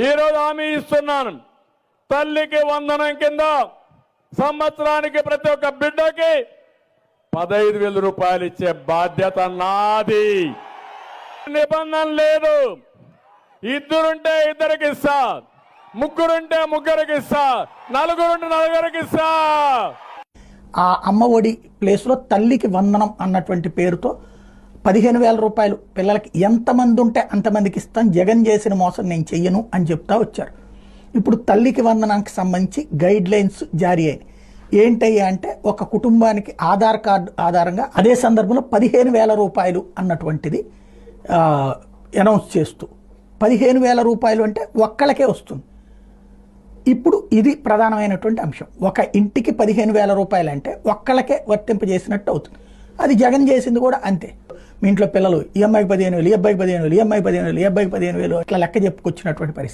ఈరోజు హామీ ఇస్తున్నాను. తల్లికి వందనం కింద సంవత్సరానికి ప్రతి ఒక్క బిడ్డకి 15,000 రూపాయలు ఇచ్చే బాధ్యత నాది. నిబంధన లేదు. ఇద్దరుంటే ఇద్దరికి ఇస్తా, ముగ్గురుంటే ముగ్గురికి ఇస్తా, నలుగురుంటే నలుగురికి ఇస్తా. ఆ అమ్మ ఒడి ప్లేస్లో తల్లికి వందనం అన్నటువంటి పేరుతో 15,000 రూపాయలు పిల్లలకి ఎంతమంది ఉంటే అంతమందికి ఇస్తాను, జగన్ చేసిన మోసం నేను చెయ్యను అని చెప్తా వచ్చారు. ఇప్పుడు తల్లికి వందనానికి సంబంధించి గైడ్ లైన్స్ జారీ అయినాయి. ఏంటయ్యా అంటే ఒక కుటుంబానికి ఆధార్ కార్డు ఆధారంగా అదే సందర్భంలో 15,000 రూపాయలు అన్నటువంటిది అనౌన్స్ చేస్తూ 15,000 రూపాయలు అంటే ఒక్కళ్ళకే వస్తుంది. ఇప్పుడు ఇది ప్రధానమైనటువంటి అంశం. ఒక ఇంటికి 15,000 రూపాయలు అంటే ఒక్కళ్ళకే వర్తింపజేసినట్టు అవుతుంది. అది జగన్ చేసింది కూడా అంతే. మీ ఇంట్లో పిల్లలు ఈ అమ్మాయికి 15,000, ఈ అబ్బాయికి 15,000, ఈ అమ్మాయికి 15,000, ఈ అబ్బాయికి 15,000 ఇట్లా లెక్క చెప్పుకొచ్చినటువంటి పరిస్థితి.